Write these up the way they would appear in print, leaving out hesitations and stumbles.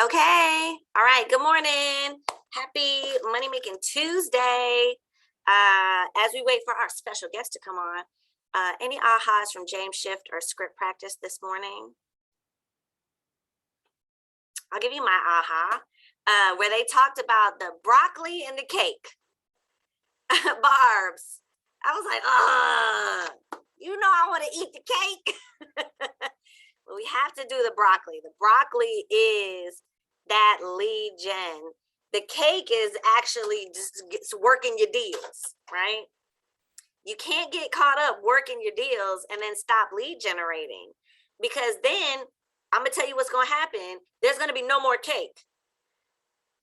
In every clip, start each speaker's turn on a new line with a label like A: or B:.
A: Okay. All right. Good morning. Happy Money Making Tuesday. As we wait for our special guest to come on, any ahas from James Shift or script practice this morning? I'll give you my aha, where they talked about the broccoli and the cake. Barbs. I was like, I want to eat the cake. But we have to do the broccoli. The broccoli is that lead gen. The cake is actually just working your deals, right? You can't get caught up working your deals and then stop lead generating, because then I'm going to tell you what's going to happen. There's going to be no more cake.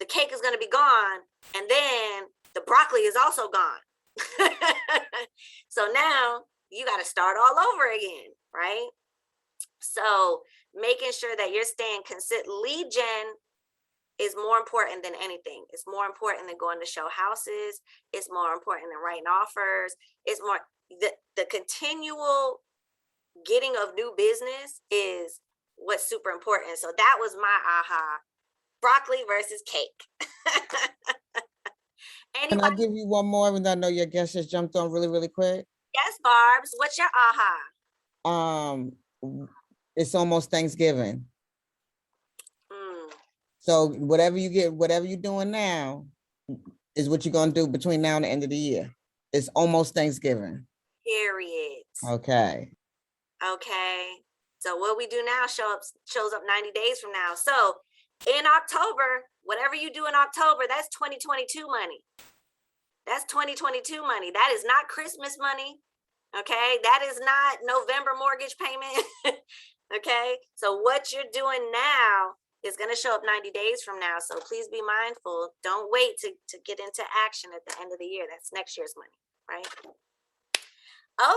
A: The cake is going to be gone, and then the broccoli is also gone. So now you got to start all over again, right? So making sure that you're staying consistent. Lead gen is more important than anything. It's more important than going to show houses. It's more important than writing offers. It's more, the continual getting of new business is what's super important. So that was my aha. Broccoli versus cake.
B: Can I give you one more, even though I know your guest just jumped on really quick?
A: Yes, Barb's. What's your aha?
B: It's almost Thanksgiving. So whatever you're doing now is what you're going to do between now and the end of the year. It's almost Thanksgiving.
A: Period.
B: Okay.
A: So what we do now shows up 90 days from now. So in October, whatever you do in October, that's 2022 money. That's 2022 money. That is not Christmas money. Okay. That is not November mortgage payment. Okay. So what you're doing now is going to show up 90 days from now. So please be mindful. Don't wait to get into action at the end of the year. That's next year's money, right?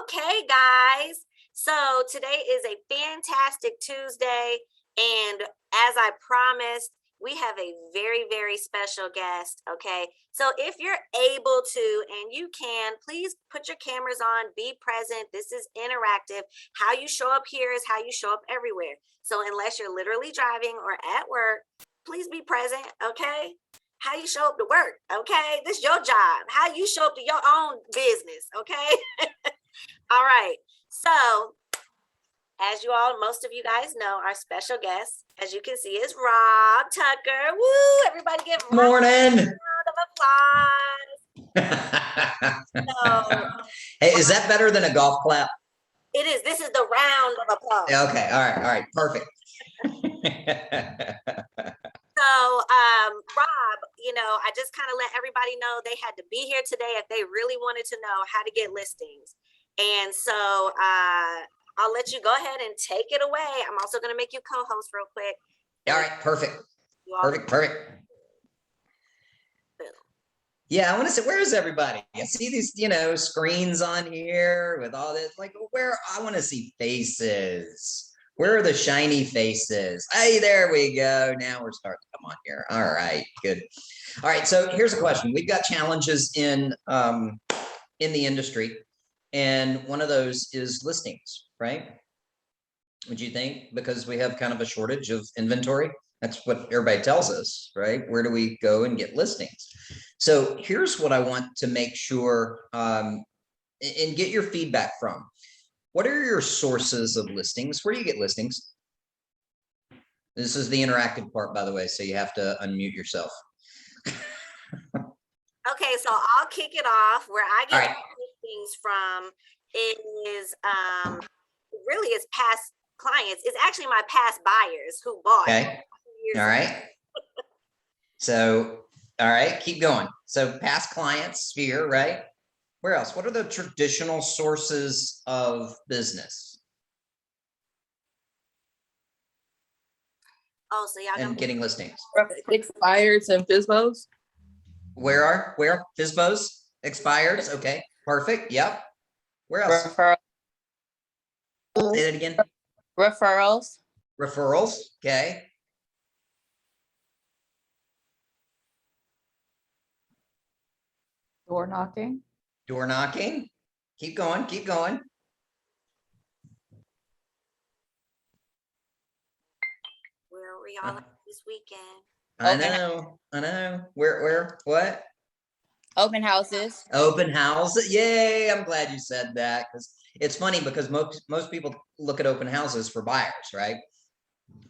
A: Okay, guys. So today is a fantastic Tuesday. And as I promised, we have a very, very special guest. Okay. So if you're able to, and you can, please put your cameras on, be present. This is interactive. How you show up here is how you show up everywhere. So unless you're literally driving or at work, please be present. Okay. How you show up to work. Okay. This is your job. How you show up to your own business. Okay. All right. So as most of you guys know, our special guest, as you can see, is Rob Tucker. Woo! Everybody give Rob
C: morning.
A: A round of applause.
C: Hey, is that better than a golf clap?
A: It is. This is the round of applause.
C: Okay. All right. Perfect.
A: So, Rob, I just kind of let everybody know they had to be here today if they really wanted to know how to get listings. And so, I'll let you go ahead and take it away. I'm also going to make you co-host real quick.
C: All right. Perfect. Yeah. I want to say, where is everybody? I see these, screens on here with all this, like I want to see faces. Where are the shiny faces? Hey, there we go. Now we're starting to come on here. All right, good. All right. So here's a question. We've got challenges in the industry. And one of those is listings, right? Would you think? Because we have kind of a shortage of inventory. That's what everybody tells us, right? Where do we go and get listings? So here's what I want to make sure and get your feedback from. What are your sources of listings? Where do you get listings? This is the interactive part, by the way, so you have to unmute yourself.
A: Okay, so I'll kick it off. Where I get listings from is really is past clients. It's actually my past buyers who bought.
C: Okay. All right. So, all right, keep going. So past clients sphere, right? Where else? What are the traditional sources of business?
A: Oh, so y'all
C: and getting listings.
D: Expireds and FSBOs.
C: Where FSBOs? Expireds. Okay, perfect. Yep. Where else?
D: Referrals.
C: Say that again.
D: Referrals.
C: Okay.
D: Door knocking.
C: Keep going.
A: were y'all at this weekend?
C: I
D: Open-
C: know. I know. Where, what?
D: Open houses.
C: Open house. Yay. I'm glad you said that because it's funny because most people look at open houses for buyers, right?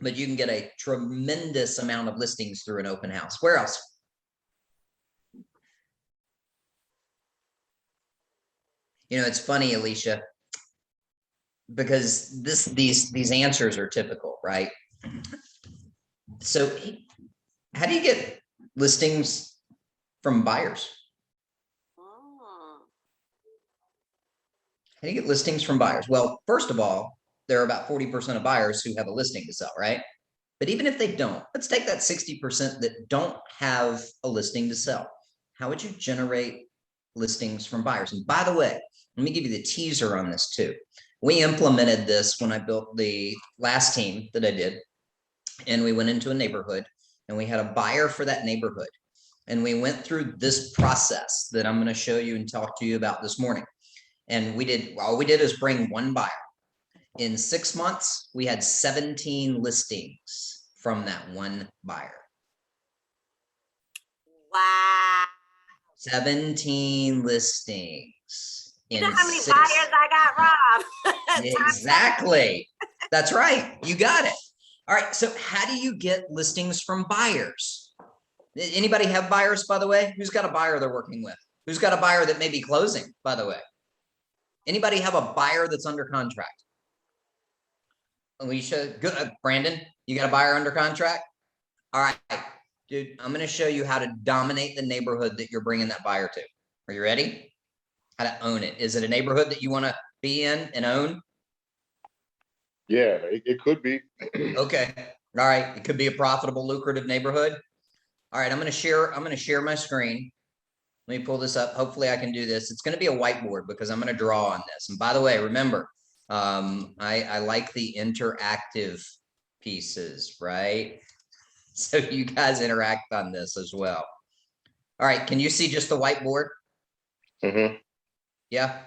C: But you can get a tremendous amount of listings through an open house. Where else? You know, it's funny, Alicia, because these answers are typical, right? So how do you get listings from buyers?
A: Oh,
C: How do you get listings from buyers? Well, first of all, there are about 40% of buyers who have a listing to sell, right? But even if they don't, let's take that 60% that don't have a listing to sell. How would you generate listings from buyers? And by the way, let me give you the teaser on this too. We implemented this when I built the last team that I did, and we went into a neighborhood and we had a buyer for that neighborhood. And we went through this process that I'm going to show you and talk to you about this morning. And all we did is bring one buyer. In 6 months, we had 17 listings from that one buyer.
A: wow.
C: 17 listings.
A: You know
C: in
A: how many
C: 6
A: buyers I got, Rob?
C: Exactly. That's right. You got it. All right. So how do you get listings from buyers? Anybody have buyers, by the way? Who's got a buyer they're working with? Who's got a buyer that may be closing, by the way? Anybody have a buyer that's under contract? Alicia, good. Brandon, you got a buyer under contract? All right, dude, I'm going to show you how to dominate the neighborhood that you're bringing that buyer to. Are you ready? How to own it. Is it a neighborhood that you want to be in and own?
E: Yeah, it could be.
C: Okay. All right. It could be a profitable, lucrative neighborhood. All right. I'm going to share my screen. Let me pull this up. Hopefully I can do this. It's going to be a whiteboard because I'm going to draw on this. And by the way, remember, I like the interactive pieces, right? So you guys interact on this as well. All right. Can you see just the whiteboard?
E: Mm-hmm.
C: Yeah.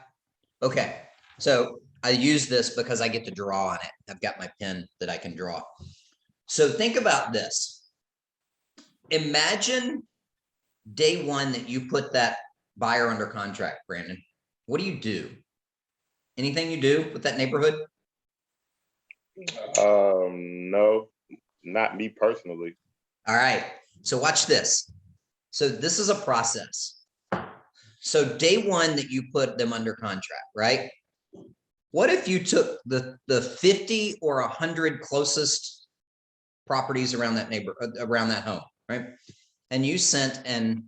C: Okay. So I use this because I get to draw on it. I've got my pen that I can draw. So think about this. Imagine day one that you put that buyer under contract, Brandon. What do you do? Anything you do with that neighborhood?
E: No, not me personally.
C: All right. So watch this. So this is a process. So day one that you put them under contract, right? What if you took the 50 or 100 closest properties around that around that home, right? And you sent an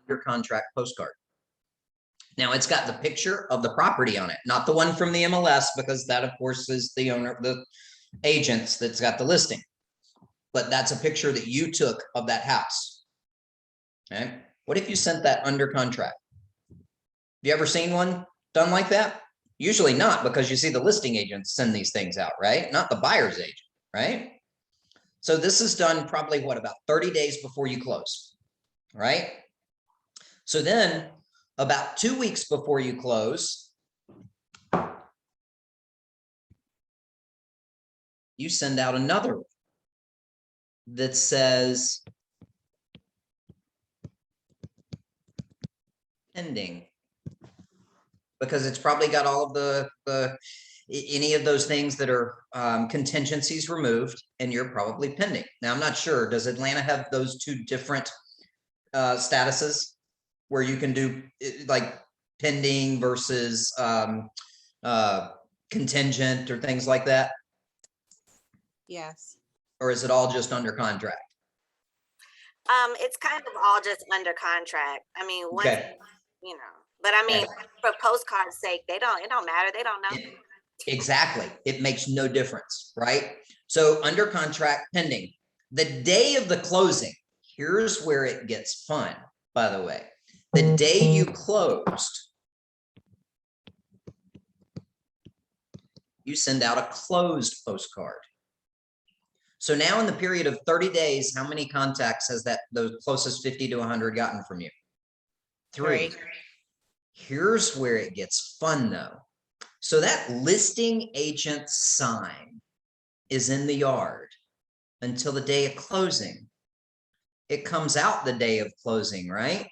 C: your contract postcard. Now it's got the picture of the property on it, not the one from the MLS, because that of course is the owner, the agents that's got the listing. But that's a picture that you took of that house. Okay. What if you sent that under contract? Have you ever seen one done like that? Usually not, because you see the listing agents send these things out, right? Not the buyer's agent, right? So this is done probably what, about 30 days before you close, right? So then about 2 weeks before you close, you send out another one that says pending, because it's probably got all of the any of those things that are contingencies removed, and you're probably pending. Now, I'm not sure, does Atlanta have those two different statuses where you can do like pending versus contingent or things like that?
D: Yes.
C: Or is it all just under contract?
A: It's kind of all just under contract. I mean, once,
C: Okay.
A: you know, but I mean,
C: Okay.
A: for postcard's sake, it don't matter. They don't know.
C: Exactly. It makes no difference, right? So under contract pending, the day of the closing, here's where it gets fun, by the way. The day you closed, you send out a closed postcard. So now in the period of 30 days, how many contacts has those closest 50 to 100 gotten from you? 3. Here's where it gets fun though. So that listing agent sign is in the yard until the day of closing. It comes out the day of closing, right?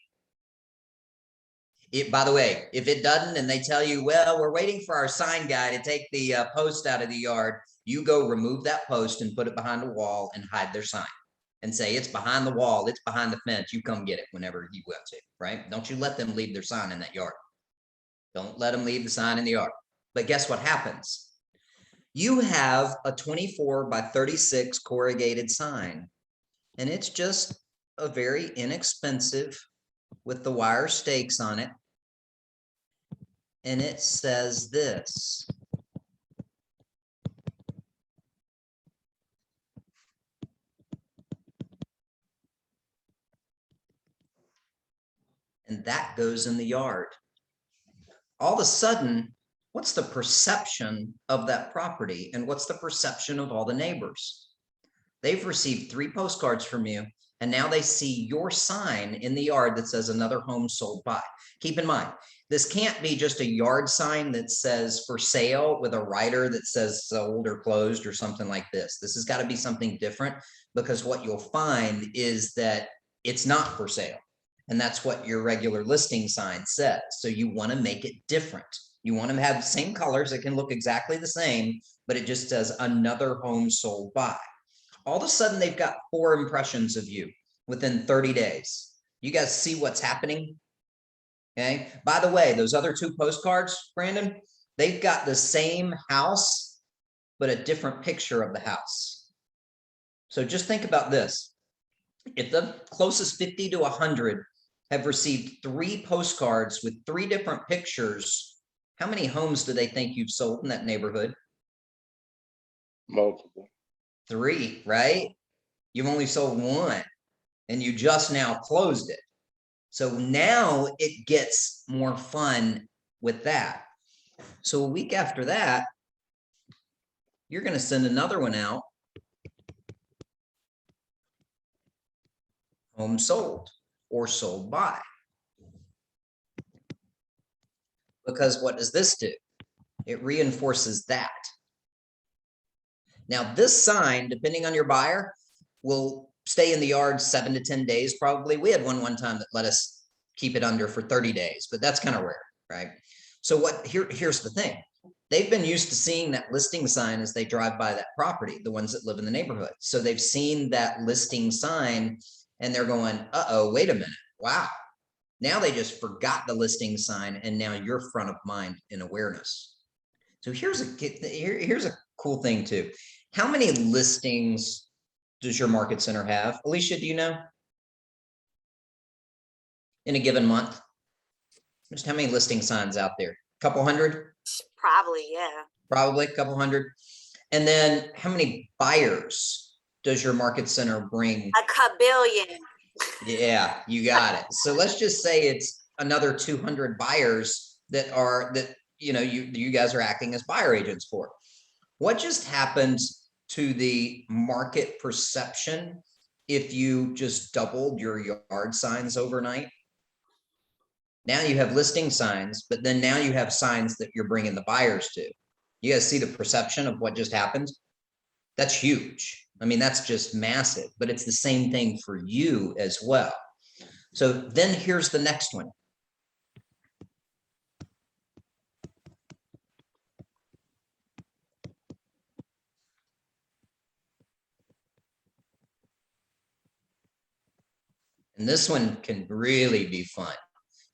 C: By the way, if it doesn't and they tell you, well, we're waiting for our sign guy to take the post out of the yard, you go remove that post and put it behind a wall and hide their sign and say, it's behind the wall, it's behind the fence. You come get it whenever you want to, right? Don't you let them leave their sign in that yard. Don't let them leave the sign in the yard. But guess what happens? You have a 24 by 36 corrugated sign, and it's just a very inexpensive with the wire stakes on it. And it says this. And that goes in the yard. All of a sudden, what's the perception of that property? And what's the perception of all the neighbors? They've received 3 postcards from you, and now they see your sign in the yard that says another home sold by. Keep in mind, this can't be just a yard sign that says for sale with a writer that says sold or closed or something like this. This has got to be something different, because what you'll find is that it's not for sale. And that's what your regular listing sign says. So you want to make it different. You want to have the same colors. It can look exactly the same, but it just says another home sold by. All of a sudden, they've got 4 impressions of you within 30 days. You guys see what's happening? Okay. By the way, those other 2 postcards, Brandon, they've got the same house, but a different picture of the house. So just think about this. If the closest 50 to 100 have received 3 postcards with 3 different pictures, how many homes do they think you've sold in that neighborhood?
E: Multiple.
C: 3, right? You've only sold 1 and you just now closed it. So now it gets more fun with that. So a week after that, you're going to send another one out. Home sold or sold by. Because what does this do? It reinforces that. Now, this sign, depending on your buyer, will stay in the yard 7 to 10 days probably. We had one time that let us keep it under for 30 days, but that's kind of rare, right? So here's the thing. They've been used to seeing that listing sign as they drive by that property, the ones that live in the neighborhood. So they've seen that listing sign and they're going, uh-oh, wait a minute. Wow. Now they just forgot the listing sign and now you're front of mind in awareness. So here's a cool thing too. How many listings does your market center have? Alicia, do you know? In a given month? Just how many listing signs out there? A couple hundred?
A: Probably, yeah.
C: Probably a couple hundred. And then how many buyers does your market center bring?
A: A kabillion.
C: Yeah, you got it. So let's just say it's another 200 buyers that you guys are acting as buyer agents for. What just happens to the market perception if you just doubled your yard signs overnight? Now you have listing signs, but then now you have signs that you're bringing the buyers to. You guys see the perception of what just happened? That's huge. I mean, that's just massive, but it's the same thing for you as well. So then here's the next one. And this one can really be fun.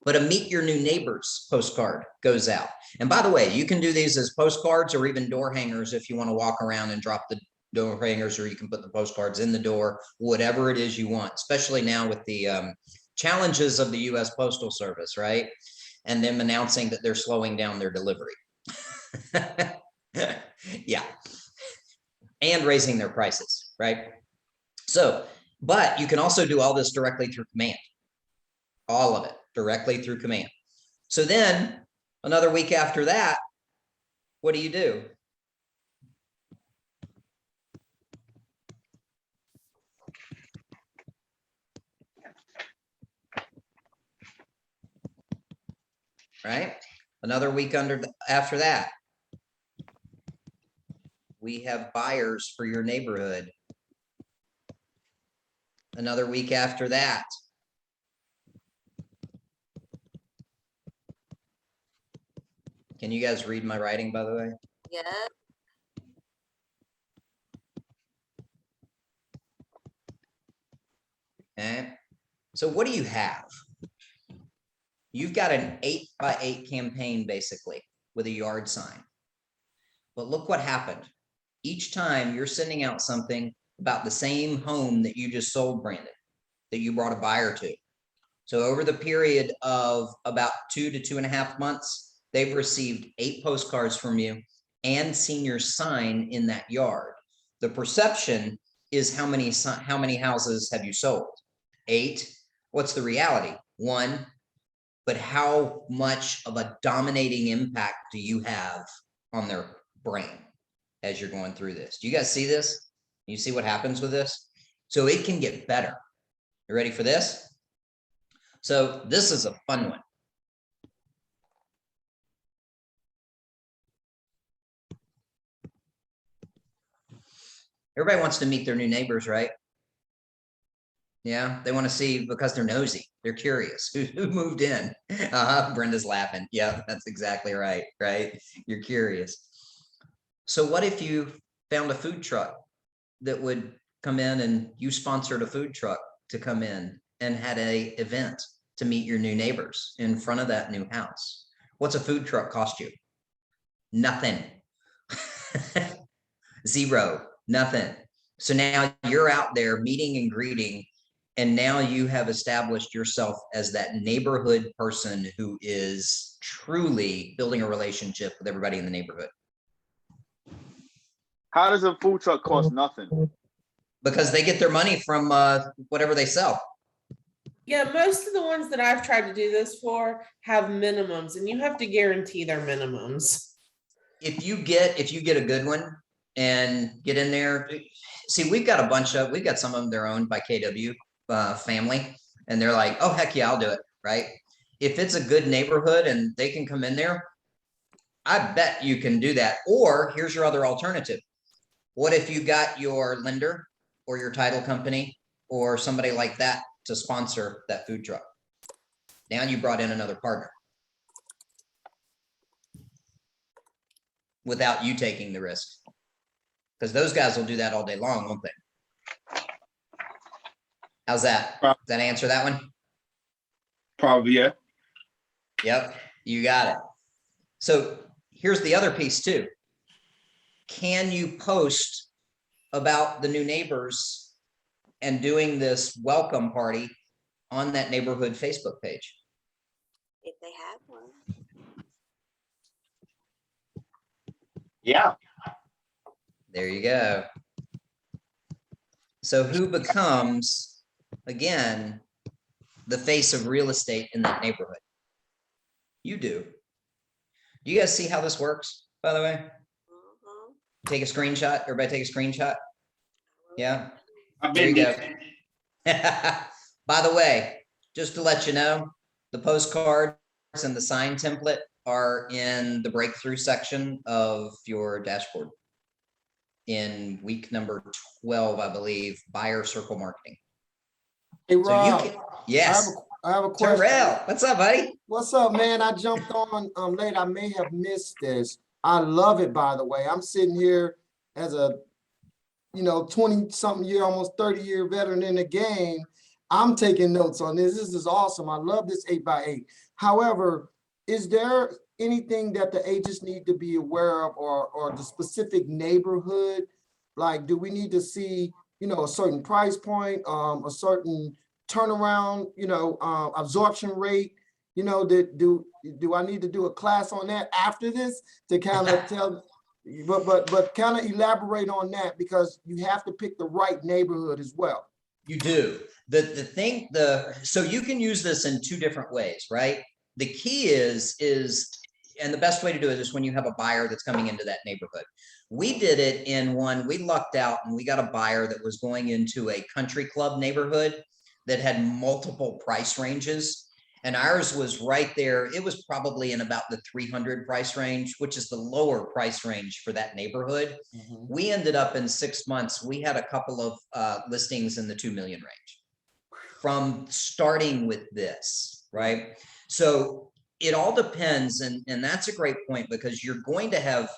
C: But a meet your new neighbors postcard goes out. And by the way, you can do these as postcards or even door hangers if you want to walk around and drop the door hangers, or you can put the postcards in the door, whatever it is you want, especially now with the challenges of the US Postal Service, right? And them announcing that they're slowing down their delivery. Yeah. And raising their prices, right? So, but you can also do all this directly through command. All of it directly through command. So then another week after that, what do? right? Another week after that, we have buyers for your neighborhood. Another week after that. Can you guys read my writing, by the way?
A: Yeah.
C: Okay. So what do you have? You've got an 8x8 campaign basically with a yard sign. But look what happened. Each time you're sending out something about the same home that you just sold, Brandon, that you brought a buyer to. So over the period of about 2 to 2.5 months, they've received 8 postcards from you and seen your sign in that yard. The perception is how many houses have you sold? 8. What's the reality? 1. But how much of a dominating impact do you have on their brain as you're going through this? Do you guys see this? You see what happens with this? So it can get better. You ready for this? So this is a fun one. Everybody wants to meet their new neighbors, right? Yeah, they want to see because they're nosy. They're curious. Who moved in? Brenda's laughing. Yeah, that's exactly right. Right? You're curious. So what if you found a food truck that would come in and you sponsored a food truck to come in and had a event to meet your new neighbors in front of that new house? What's a food truck cost you? Nothing. 0, nothing. So now you're out there meeting and greeting, and now you have established yourself as that neighborhood person who is truly building a relationship with everybody in the neighborhood.
F: How does a food truck cost nothing?
C: Because they get their money from whatever they sell.
G: Yeah, most of the ones that I've tried to do this for have minimums, and you have to guarantee their minimums.
C: If you get a good one and get in there, see, we've got some of them, they're owned by KW family, and they're like, oh, heck yeah, I'll do it, right? If it's a good neighborhood and they can come in there, I bet you can do that. Or here's your other alternative. What if you got your lender or your title company or somebody like that to sponsor that food truck? Now you brought in another partner without you taking the risk, because those guys will do that all day long, won't they? How's that? Does that answer that one?
F: Probably, yeah.
C: Yep, you got it. So here's the other piece too. Can you post about the new neighbors and doing this welcome party on that neighborhood Facebook page?
A: If they have one.
F: Yeah.
C: There you go. So who becomes, again, the face of real estate in that neighborhood? You do. Do you guys see how this works, by the way?
A: Mhm.
C: Take a screenshot. Everybody take a screenshot. Yeah.
F: I've
C: There you
F: been
C: go. By the way, just to let you know, the postcards and the sign template are in the breakthrough section of your dashboard in week number 12, I believe, buyer circle marketing.
H: Hey,
C: So you
H: Rob,
C: can, yes,
H: I have a question.
C: Terrell, what's up, buddy?
H: What's up, man? I jumped on late. I may have missed this. I love it, by the way. I'm sitting here as a 20-something year, almost 30-year veteran in the game. I'm taking notes on this. This is awesome. I love this 8x8. However, is there anything that the agents need to be aware of, or the specific neighborhood? Like, do we need to see, a certain price point, a certain turnaround, absorption rate? Do I need to do a class on that after this to kind of tell? But kind of elaborate on that, because you have to pick the right neighborhood as well.
C: You do. So you can use this in 2 different ways, right? The key is, and the best way to do it is when you have a buyer that's coming into that neighborhood. We did it in one, we lucked out and we got a buyer that was going into a country club neighborhood that had multiple price ranges. And ours was right there. It was probably in about the 300 price range, which is the lower price range for that neighborhood. We ended up in 6 months, we had a couple of listings in the 2 million range from starting with this, right? So it all depends. And that's a great point, because you're going to have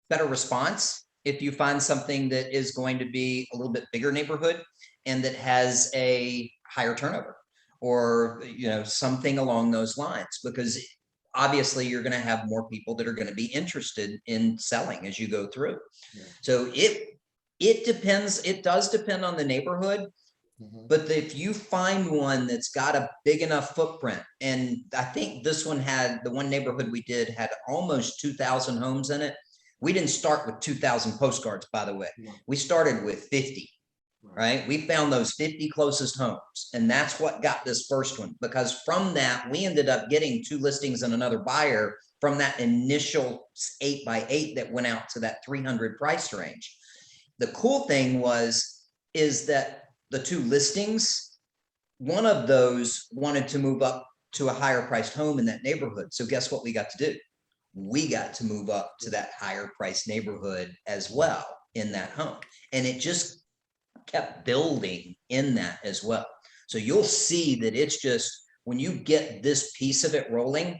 C: better response if you find something that is going to be a little bit bigger neighborhood and that has a higher turnover, or something along those lines, because obviously you're going to have more people that are going to be interested in selling as you go through. So it depends. It does depend on the neighborhood. But if you find one that's got a big enough footprint, and I think this one the one neighborhood we did had almost 2,000 homes in it. We didn't start with 2,000 postcards, by the way. We started with 50, right? We found those 50 closest homes, and that's what got this first one, because from that, we ended up getting 2 listings and another buyer from that initial 8x8 that went out to that 300 price range. The cool thing is that the 2 listings, one of those wanted to move up to a higher priced home in that neighborhood. So guess what we got to do? We got to move up to that higher priced neighborhood as well in that home. And it just kept building in that as well. So you'll see that it's just, when you get this piece of it rolling,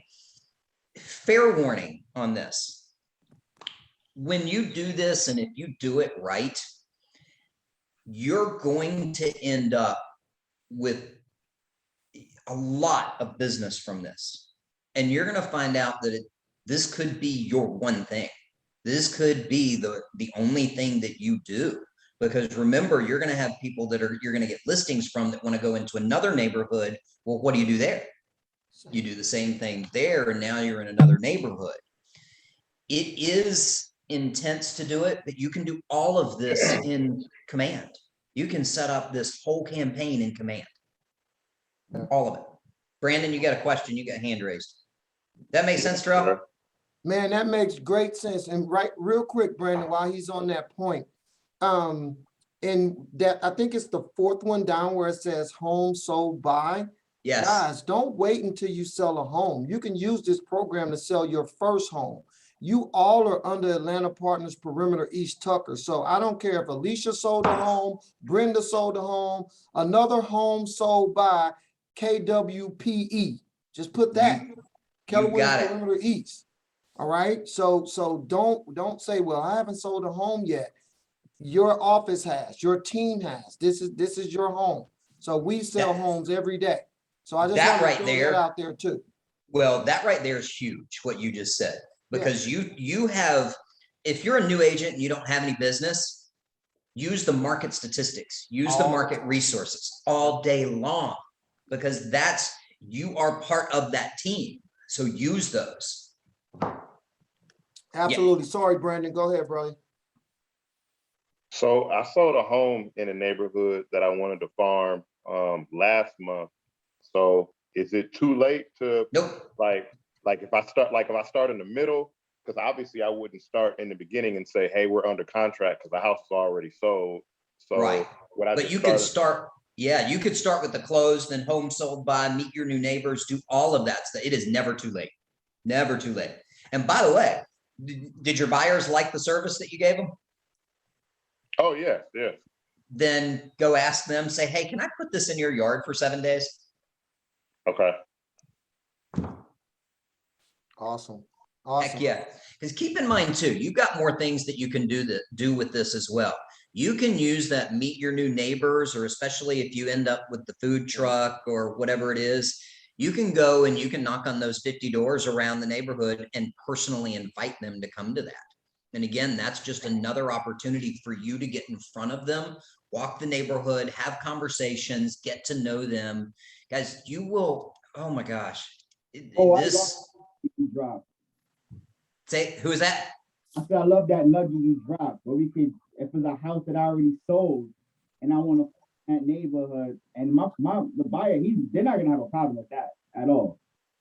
C: fair warning on this. When you do this, and if you do it right, you're going to end up with a lot of business from this. And you're going to find out that this could be your one thing. This could be the only thing that you do. Because remember, you're going to have people you're going to get listings from that want to go into another neighborhood. Well, what do you do there? You do the same thing there, and now you're in another neighborhood. It is intense to do it, but you can do all of this in Command. You can set up this whole campaign in Command. All of it. Brandon, you got a question? You got a hand raised. That makes sense, Terrell?
H: Man, that makes great sense. And real quick, Brandon, while he's on that point, and that I think it's the 4th one down where it says home sold by.
C: Yes.
H: Guys, don't wait until you sell a home. You can use this program to sell your first home. You all are under Atlanta Partners Perimeter East Tucker. So I don't care if Alicia sold a home, Brenda sold a home, another home sold by KWPE. Just put that. Keller Williams Perimeter East. All right. So don't say, well, I haven't sold a home yet. Your office has, your team has. This is your home. So we sell homes every day. So I just want to throw that out there too.
C: Well, that right there is huge, what you just said, because you have, if you're a new agent and you don't have any business, use the market statistics, use the market resources all day long, because you are part of that team. So use those.
H: Absolutely. Sorry, Brandon. Go ahead, brother.
E: So I sold a home in a neighborhood that I wanted to farm last month. So is it too late to like if I start in the middle? Because obviously I wouldn't start in the beginning and say, hey, we're under contract because the house is already sold. So
C: right. But you could start, you could start with the closed, then home sold by, meet your new neighbors, do all of that. It is never too late. Never too late. And by the way, did your buyers like the service that you gave them?
E: Oh, yeah.
C: Then go ask them, say, hey, can I put this in your yard for 7 days?
E: Okay.
H: Awesome.
C: Heck yeah. Because keep in mind too, you've got more things that you can do with this as well. You can use that meet your new neighbors, or especially if you end up with the food truck or whatever it is, you can go and you can knock on those 50 doors around the neighborhood and personally invite them to come to that. And again, that's just another opportunity for you to get in front of them, walk the neighborhood, have conversations, get to know them. Guys, you will, oh my gosh. Say, who is that?
I: I said, I love that nugget you dropped, but we could, if it's a house that I already sold and I want to that neighborhood, and the buyer, they're not gonna have a problem with that at all.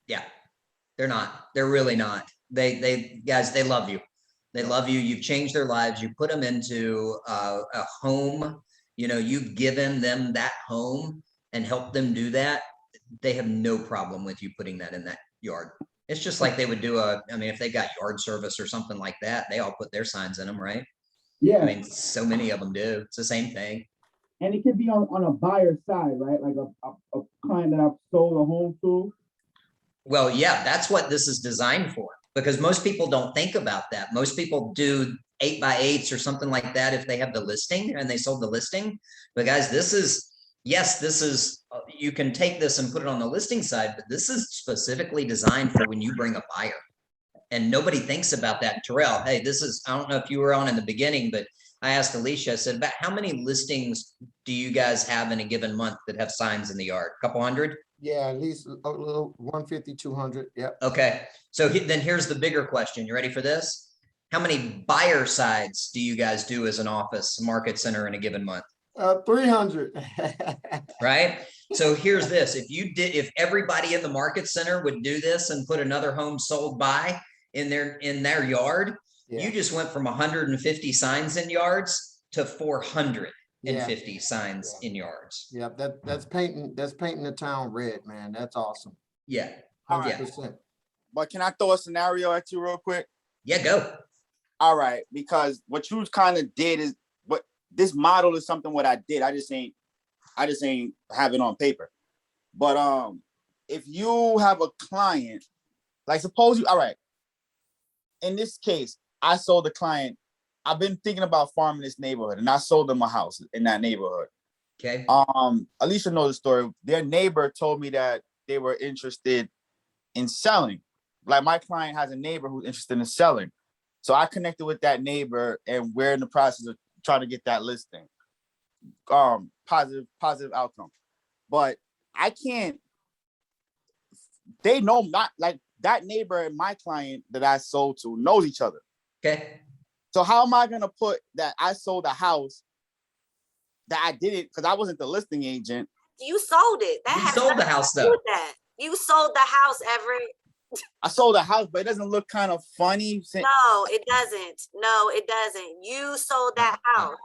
C: Yeah, they're not. They're really not. They guys, they love you. They love you. You've changed their lives. You put them into a home. You've given them that home and helped them do that. they have no problem with you putting that in that yard. It's just like they would do if they got yard service or something like that, they all put their signs in them, right?
I: Yeah.
C: I mean, so many of them do. It's the same thing.
I: And it could be on a buyer's side, right? Like a client that I've sold a home to.
C: Well, yeah, that's what this is designed for, because most people don't think about that. Most people do 8x8s or something like that if they have the listing and they sold the listing. But guys, this is, you can take this and put it on the listing side, but this is specifically designed for when you bring a buyer. And nobody thinks about that. Terrell, hey, I don't know if you were on in the beginning, but I asked Alicia, I said, about how many listings do you guys have in a given month that have signs in the yard? A couple hundred?
H: Yeah, at least a little 150, 200. Yep.
C: Okay. So then here's the bigger question. You ready for this? How many buyer sides do you guys do as an office market center in a given month?
H: 300.
C: Right. So here's this. If everybody in the market center would do this and put another home sold by in their yard, you just went from 150 signs in yards to 450 signs in yards.
H: Yep, that's painting the town red, man. That's awesome.
C: Yeah.
H: 100%.
J: But can I throw a scenario at you real quick?
C: Yeah, go.
J: All right, because what you kind of did is what this model is something what I did. I just ain't have it on paper. But if you have a client, like suppose you, all right, in this case, I sold the client. I've been thinking about farming this neighborhood, and I sold them a house in that neighborhood.
C: Okay.
J: Alicia knows the story. Their neighbor told me that they were interested in selling. Like my client has a neighbor who's interested in selling. So I connected with that neighbor, and we're in the process of trying to get that listing. Positive outcome. But I can't, they know, not like that neighbor and my client that I sold to knows each other.
C: Okay.
J: So how am I gonna put that I sold a house that I didn't, because I wasn't the listing agent.
A: You sold it.
C: You sold the house though.
A: You sold the house, Everett.
J: I sold a house, but it doesn't look kind of funny.
A: No, it doesn't. No, it doesn't. You sold that house.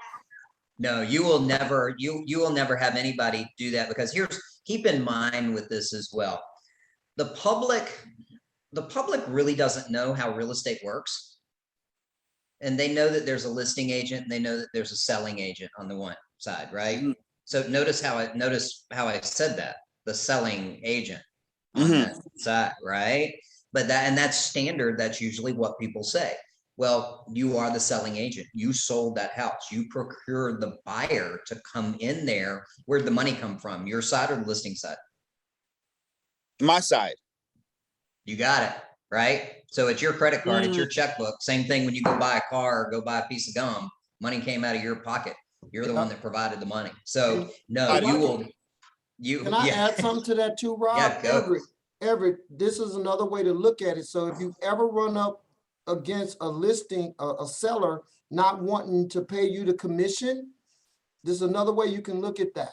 C: No, you will never have anybody do that, because keep in mind with this as well. The public really doesn't know how real estate works. And they know that there's a listing agent and they know that there's a selling agent on the one side, right? Mm-hmm. So notice how I said that, the selling agent on that side, right? But that's standard. That's usually what people say. Well, you are the selling agent. You sold that house. You procured the buyer to come in there. Where'd the money come from? Your side or the listing side?
J: My side.
C: You got it, right? So it's your credit card, it's your checkbook. Same thing when you go buy a car or go buy a piece of gum, money came out of your pocket. You're the one that provided the money. So no,
H: Can I add something to that too, Rob?
C: Yeah, go.
H: Everett, this is another way to look at it. So if you ever run up against a listing, a seller not wanting to pay you the commission, this is another way you can look at that.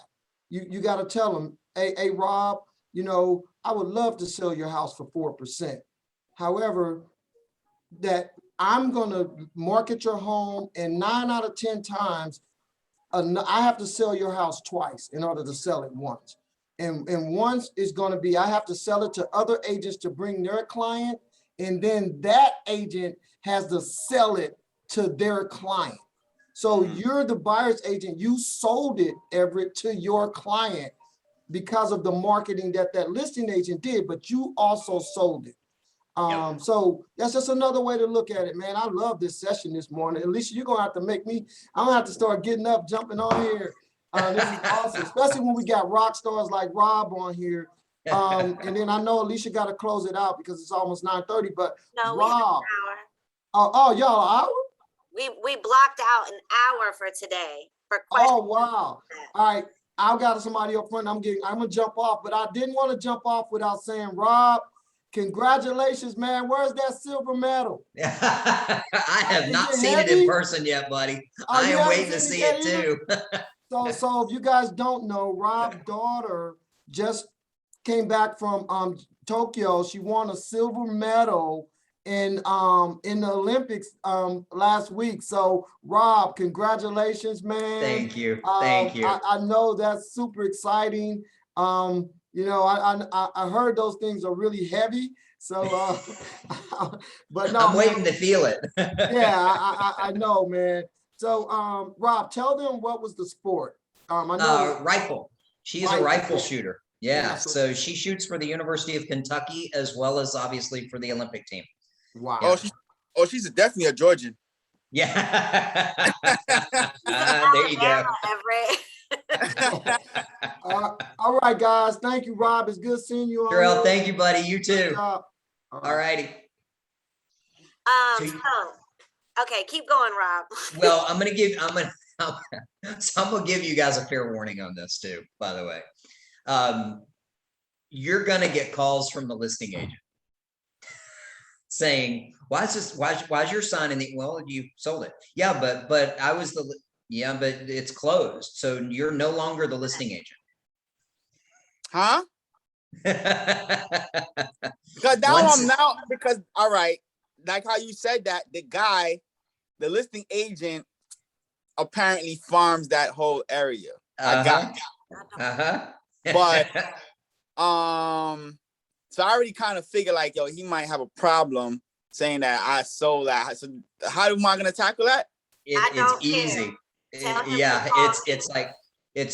H: You got to tell them, hey, Rob, I would love to sell your house for 4%. However, that I'm going to market your home, and 9 out of 10 times, I have to sell your house twice in order to sell it once. And once is going to be, I have to sell it to other agents to bring their client, and then that agent has to sell it to their client. So you're the buyer's agent. You sold it, Everett, to your client because of the marketing that listing agent did, but you also sold it. So that's just another way to look at it, man. I love this session this morning. Alicia, you're gonna have to make me, I'm gonna have to start getting up, jumping on here. This is awesome, especially when we got rock stars like Rob on here. And then I know Alicia got to close it out because it's almost 9:30, but
A: no,
H: Rob. Y'all an hour?
A: We blocked out an hour for today for questions.
H: Oh, wow. All right. I've got somebody up front. I'm gonna jump off, but I didn't want to jump off without saying, Rob, congratulations, man. Where's that silver medal?
C: I have not seen it in person yet, buddy. I am waiting to see it too.
H: So if you guys don't know, Rob's daughter just came back from Tokyo. She won a silver medal in the Olympics last week. So Rob, congratulations, man.
C: Thank you. Thank you.
H: I know that's super exciting. You know, I heard those things are really heavy. So, but no,
C: I'm waiting to feel it.
H: yeah, I know, man. So, Rob, tell them what was the sport. I know
C: Rifle. She's a rifle shooter. Yeah. So she shoots for the University of Kentucky as well as obviously for the Olympic team.
H: Wow.
J: Oh, she's definitely a Georgian.
C: Yeah. There you go.
H: All right, guys. Thank you, Rob. It's good seeing you.
C: Terrell, thank you, buddy. You too.
H: All
C: righty.
A: Okay, keep going, Rob.
C: Well, I'm gonna give you guys a fair warning on this too, by the way. You're gonna get calls from the listing agent saying, why's your sign in the, well, you sold it. Yeah, but I was but it's closed. So you're no longer the listing agent.
J: Huh? Because because all right, like how you said that, the listing agent apparently farms that whole area. I got it. But so I already kind of figured like, yo, he might have a problem saying that I sold that. So how am I gonna tackle that?
C: It's easy. It's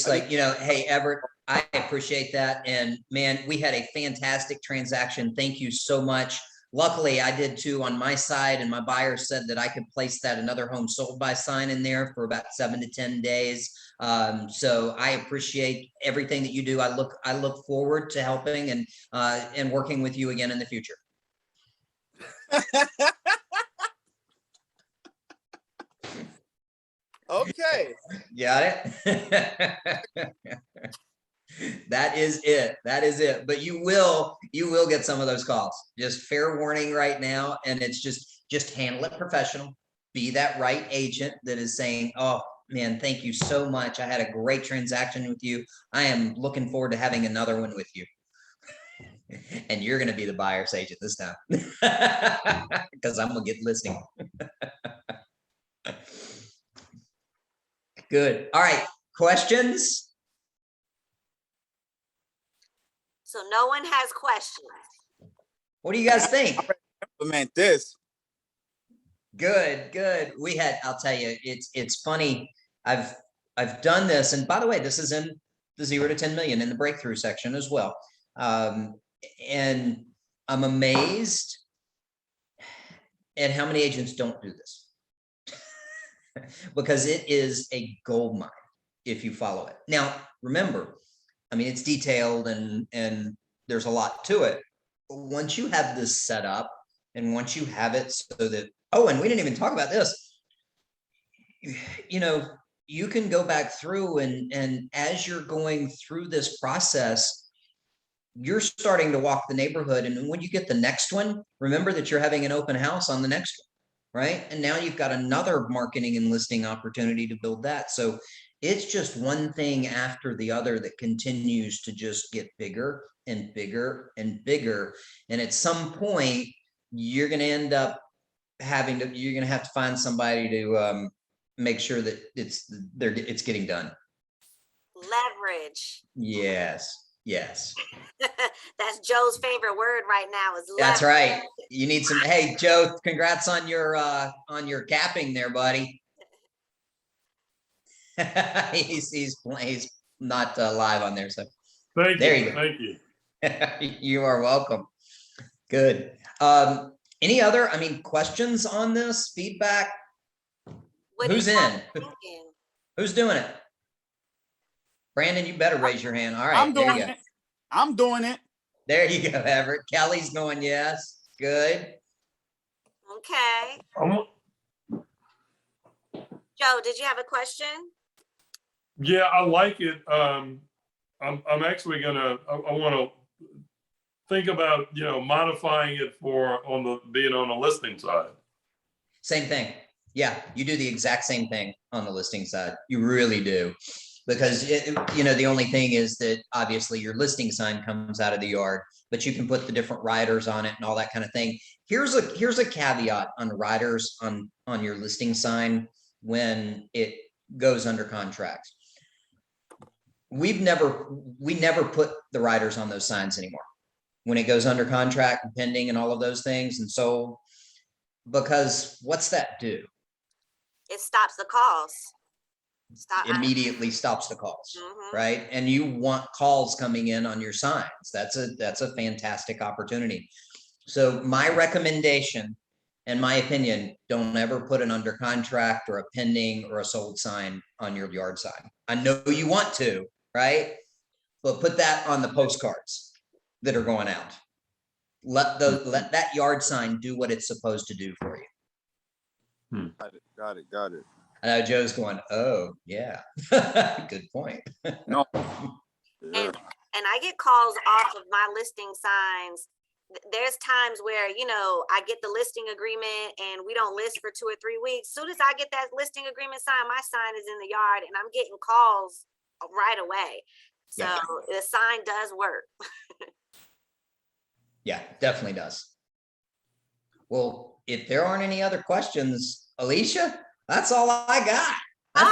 C: like, you know, hey, Everett, I appreciate that. And man, we had a fantastic transaction. Thank you so much. Luckily, I did too on my side, and my buyer said that I could place that another home sold by sign in there for about 7 to 10 days. So I appreciate everything that you do. I look forward to helping and working with you again in the future.
J: Okay.
C: Got it. That is it. But you will get some of those calls. Just fair warning right now. And it's just handle it professional. Be that right agent that is saying, oh man, thank you so much. I had a great transaction with you. I am looking forward to having another one with you. And you're going to be the buyer's agent this time because I'm going to get listing. Good. All right. Questions?
A: So no one has questions.
C: What do you guys think?
J: Implement this.
C: Good. I'll tell you, it's funny. I've done this. And by the way, this is in the 0 to 10 million in the breakthrough section as well. And I'm amazed at how many agents don't do this because it is a gold mine if you follow it. Now, remember, I mean, it's detailed and there's a lot to it. But once you have this set up and once you have it so that, oh, and we didn't even talk about this, you know, you can go back through and as you're going through this process, you're starting to walk the neighborhood. And when you get the next one, remember that you're having an open house on the next one, right? And now you've got another marketing and listing opportunity to build that. So it's just one thing after the other that continues to just get bigger and bigger and bigger. And at some point, you're going to end up you're going to have to find somebody to make sure that it's getting done.
A: Leverage.
C: Yes.
A: That's Joe's favorite word right now is leverage.
C: That's right. You need some, hey, Joe, congrats on your capping there, buddy. he's not live on there. So
K: thank
C: you. You are welcome. Good. Any other, questions on this, feedback? Who's in? Who's doing it? Brandon, you better raise your hand. All right.
J: I'm doing it.
C: There you go, Everett. Kelly's going, yes. Good.
A: Okay. Joe, did you have a question?
K: Yeah, I like it. I'm actually I want to think about, modifying it being on the listing side.
C: Same thing. Yeah, you do the exact same thing on the listing side. You really do. Because, the only thing is that obviously your listing sign comes out of the yard, but you can put the different riders on it and all that kind of thing. Here's a caveat on riders on your listing sign when it goes under contract. we never put the riders on those signs anymore when it goes under contract and pending and all of those things. And so, because what's that do?
A: It stops the calls.
C: Immediately stops the calls,
A: Mhm.
C: right? And you want calls coming in on your signs. That's a fantastic opportunity. So my recommendation, in my opinion, don't ever put an under contract or a pending or a sold sign on your yard sign. I know you want to, right? But put that on the postcards that are going out. Let that yard sign do what it's supposed to do for you.
J: Got it.
C: I know Joe's going, oh yeah, good point.
J: No.
A: And I get calls off of my listing signs. There's times where, you know, I get the listing agreement and we don't list for 2 or 3 weeks. Soon as I get that listing agreement signed, my sign is in the yard and I'm getting calls right away. So
C: Yeah.
A: the sign does work.
C: Yeah, definitely does. Well, if there aren't any other questions, Alicia, that's all I got.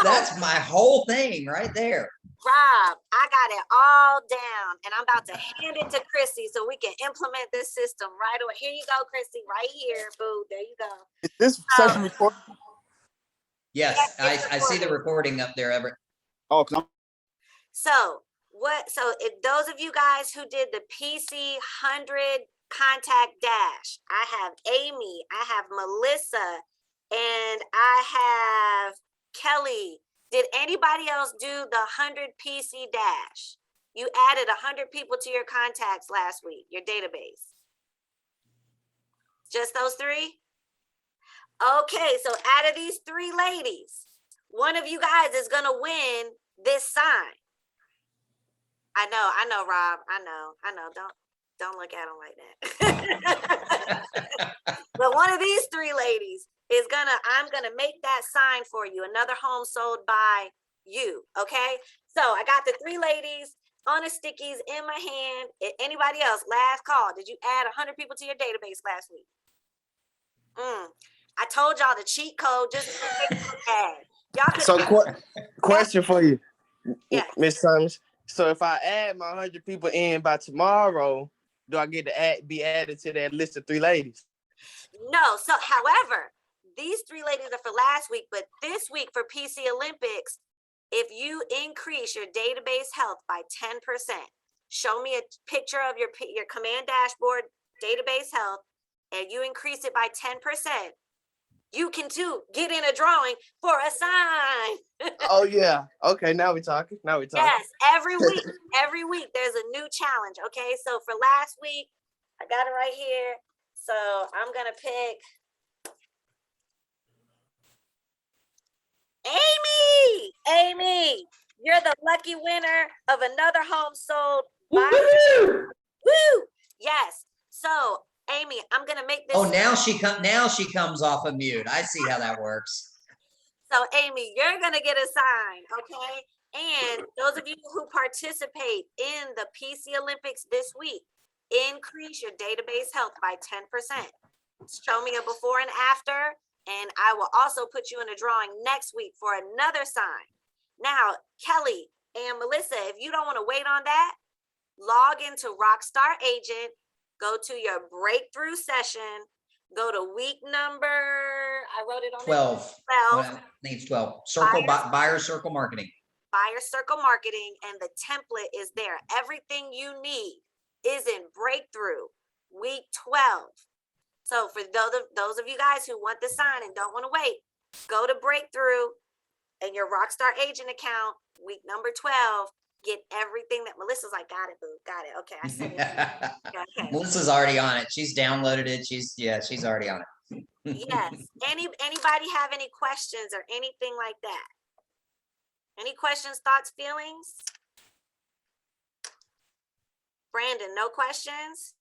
C: That's my whole thing right there.
A: Rob, I got it all down and I'm about to hand it to Chrissy so we can implement this system right away. Here you go, Chrissy, right here. Boo, there you go.
L: Is this session recorded?
C: Yes, I see the recording up there, Everett.
J: Oh,
A: So if those of you guys who did the PC 100 contact dash, I have Amy, I have Melissa, and I have Kelly. Did anybody else do the 100 PC dash? You added 100 people to your contacts last week, your database. Just those 3? Okay, so out of these 3 ladies, one of you guys is gonna win this sign. I know, Rob. I know. Don't look at him like that. But one of these 3 ladies is I'm gonna make that sign for you. Another home sold by you. Okay. So I got the 3 ladies on the stickies in my hand. Anybody else? Last call. Did you add 100 people to your database last week? I told y'all the cheat code. Just y'all could.
L: So question for you,
A: Yeah.
L: Miss Summers. So if I add my 100 people in by tomorrow, do I get to be added to that list of 3 ladies?
A: No. So, however, these 3 ladies are for last week, but this week for PC Olympics, if you increase your database health by 10%, show me a picture of your command dashboard database health, and you increase it by 10%, you can too get in a drawing for a sign.
L: Oh yeah. Okay, now we're talking.
A: Yes, every week there's a new challenge. Okay, so for last week, I got it right here. So I'm gonna pick Amy. Amy, you're the lucky winner of another home sold. Woo! Yes. So Amy, I'm gonna make this.
C: Oh, now she comes off of mute. I see how that works.
A: So Amy, you're gonna get a sign, okay? And those of you who participate in the PC Olympics this week, increase your database health by 10%. Show me a before and after, and I will also put you in a drawing next week for another sign. Now, Kelly and Melissa, if you don't want to wait on that, log into Rockstar Agent, go to your breakthrough session, go to week number, I wrote it on
C: 12.
A: 12.
C: I think it's 12. Buyer circle marketing.
A: Buyer circle marketing, and the template is there. Everything you need is in breakthrough week 12. So for those of you guys who want the sign and don't want to wait, go to breakthrough and your Rockstar Agent account, week number 12, get everything that Melissa's like, got it, boo, got it. Okay, I said it. Okay.
C: Melissa's already on it. She's downloaded it. She's already on it.
A: Yes. Anybody have any questions or anything like that? Any questions, thoughts, feelings? Brandon, no questions?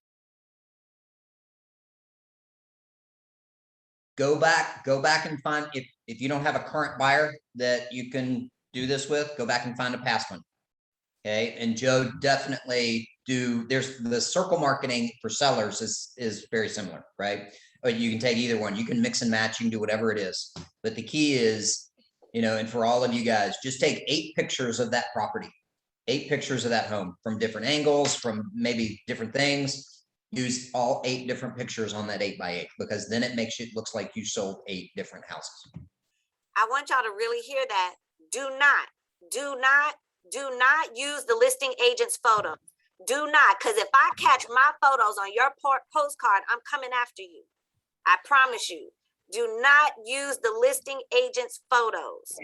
C: Go back and find, if you don't have a current buyer that you can do this with, go back and find a past one. Okay, and Joe, definitely there's the circle marketing for sellers is very similar, right? But you can take either one, you can mix and match, you can do whatever it is. But the key is, and for all of you guys, just take 8 pictures of that property 8 pictures of that home from different angles, from maybe different things. Use all 8 different pictures on that 8x8, because then it makes it looks like you sold 8 different houses.
A: I want y'all to really hear that. Do not use the listing agent's photo. Do not, because if I catch my photos on your postcard, I'm coming after you. I promise you. Do not use the listing agent's photos.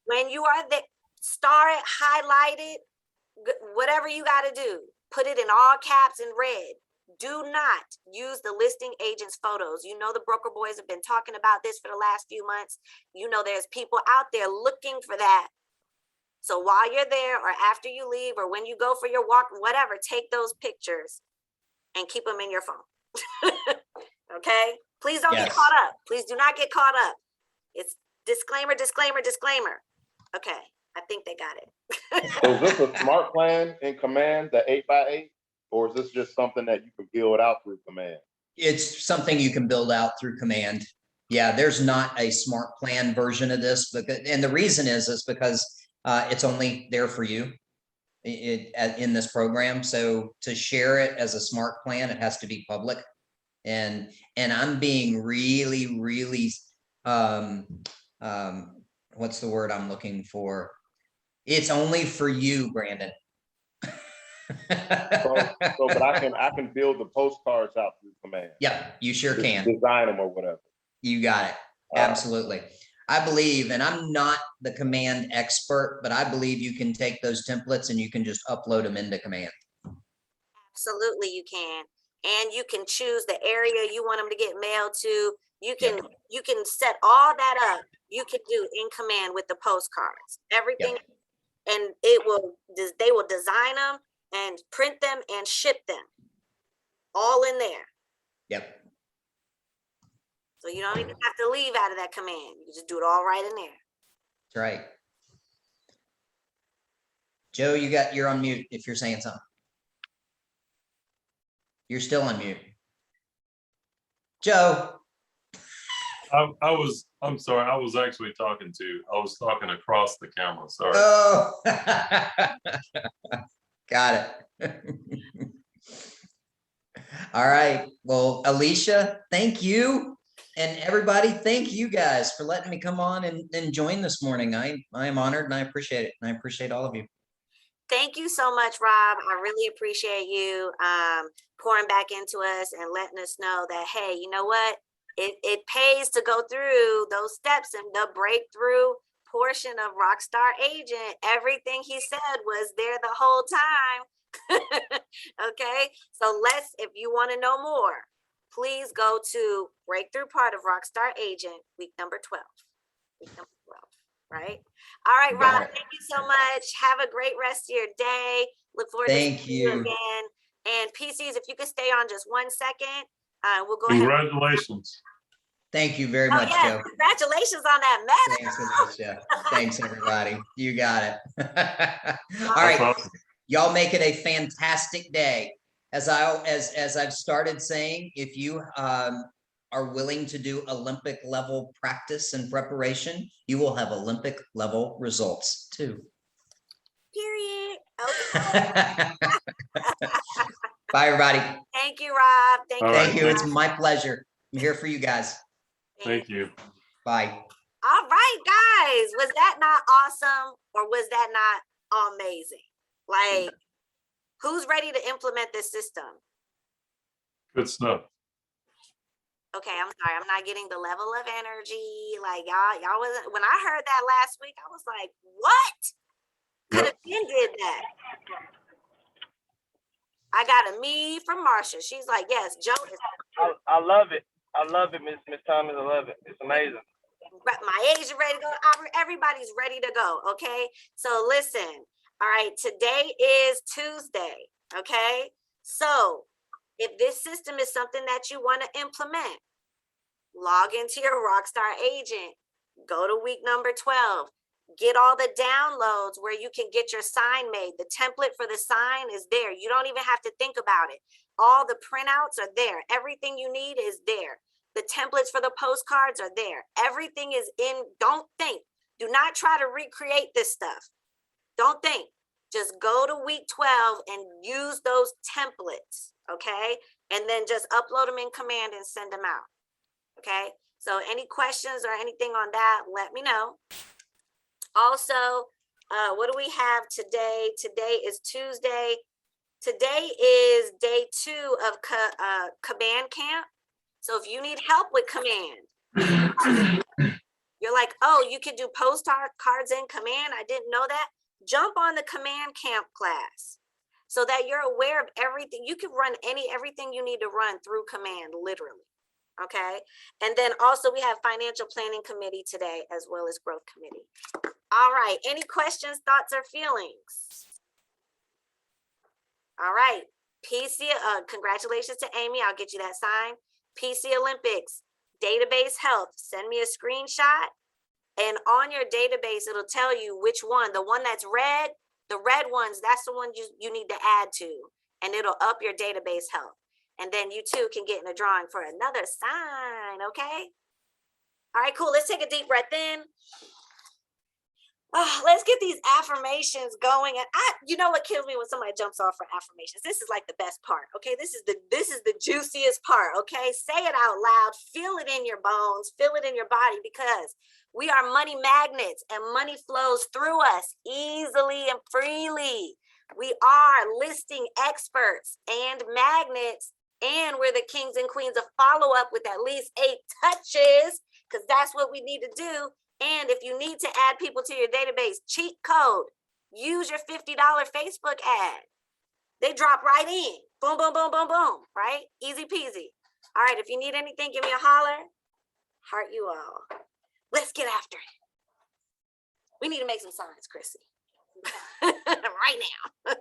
A: When you are there, star it, highlight it, whatever you got to do. Put it in all caps and red. Do not use the listing agent's photos. You know, the broker boys have been talking about this for the last few months. You know, there's people out there looking for that. So while you're there or after you leave or when you go for your walk, whatever, take those pictures and keep them in your phone. Okay? Please don't get caught up. Please do not get caught up. It's disclaimer, disclaimer, disclaimer. Okay, I think they got it.
E: So is this a smart plan in Command, the 8x8? Or is this just something that you can build out through Command?
C: It's something you can build out through Command. Yeah, there's not a smart plan version of this, and the reason is because it's only there for you in this program. So to share it as a smart plan, it has to be public. And I'm being really, really, what's the word I'm looking for? It's only for you, Brandon.
E: But I can build the postcards out through Command.
C: Yeah, you sure can.
E: Design them or whatever.
C: You got it. Absolutely. I believe, and I'm not the Command expert, but I believe you can take those templates and you can just upload them into Command.
A: Absolutely, you can. And you can choose the area you want them to get mailed to. You can set all that up. You can do in Command with the postcards. Everything, and they will design them and print them and ship them all in there.
C: Yep.
A: So you don't even have to leave out of that Command. You can just do it all right in there.
C: That's right. Joe, you're on mute if you're saying something. You're still on mute. Joe.
K: I'm sorry. I was actually talking across the camera. Sorry.
C: Oh, got it. All right. Well, Alicia, thank you. And everybody, thank you guys for letting me come on and join this morning. I am honored and I appreciate it. And I appreciate all of you.
A: Thank you so much, Rob. I really appreciate you pouring back into us and letting us know that, hey, you know what? It pays to go through those steps, and the breakthrough portion of Rockstar Agent, everything he said was there the whole time. Okay, so if you want to know more, please go to breakthrough part of Rockstar Agent, week number 12. Week number 12, right? All right, Rob, thank you so much. Have a great rest of your day. Look forward to seeing you again. And PCs, if you could stay on just 1 second, we'll go ahead.
K: Congratulations.
C: Thank you very much, Joe.
A: Congratulations on that medal.
C: Thanks, Alicia. Thanks, everybody. You got it. All right. Y'all make it a fantastic day. As I've started saying, if you are willing to do Olympic level practice and preparation, you will have Olympic level results too.
A: Period. Okay.
C: Bye, everybody.
A: Thank you, Rob.
C: Thank you. It's my pleasure. I'm here for you guys.
K: Thank you.
C: Bye.
A: All right, guys. Was that not awesome, or was that not amazing? Like, who's ready to implement this system?
K: Good stuff.
A: Okay, I'm sorry. I'm not getting the level of energy. Like, y'all wasn't, when I heard that last week, I was like, what? Could have been did that. I got a me from Marsha. She's like, yes, Joe is.
L: I love it. I love it, Miss Thomas. I love it. It's amazing.
A: My agent ready to go. Everybody's ready to go. Okay. So listen. All right. Today is Tuesday. Okay. So if this system is something that you want to implement, log into your Rockstar Agent. Go to week number 12. Get all the downloads where you can get your sign made. The template for the sign is there. You don't even have to think about it. All the printouts are there. Everything you need is there. The templates for the postcards are there. Everything is in. Don't think. Do not try to recreate this stuff. Don't think. Just go to week 12 and use those templates, okay? And then just upload them in Command and send them out, okay? So any questions or anything on that, let me know. Also, what do we have today? Today is Tuesday. Today is day 2 of Command Camp. So if you need help with Command, you're like, oh, you could do postcards in Command. I didn't know that. Jump on the Command Camp class so that you're aware of everything. You can run everything you need to run through Command, literally. Okay. And then also we have Financial Planning Committee today, as well as Growth Committee. All right. Any questions, thoughts, or feelings? All right. PC, congratulations to Amy. I'll get you that sign. PC Olympics, database health. Send me a screenshot. And on your database, it'll tell you which one. The one that's red, the red ones, that's the one you need to add to. And it'll up your database health. And then you too can get in a drawing for another sign, okay? All right, cool. Let's take a deep breath in. Let's get these affirmations going. And you know what kills me when somebody jumps off for affirmations? This is like the best part, okay? This is the juiciest part, okay? Say it out loud, feel it in your bones, feel it in your body, because we are money magnets and money flows through us easily and freely. We are listing experts and magnets, and we're the kings and queens of follow up with at least 8 touches, because that's what we need to do. And if you need to add people to your database, cheat code, use your $50 Facebook ad. They drop right in. Boom, boom, boom, boom, boom, right? Easy peasy. All right, if you need anything, give me a holler. Heart you all. Let's get after it. We need to make some signs, Chrissy. Right now.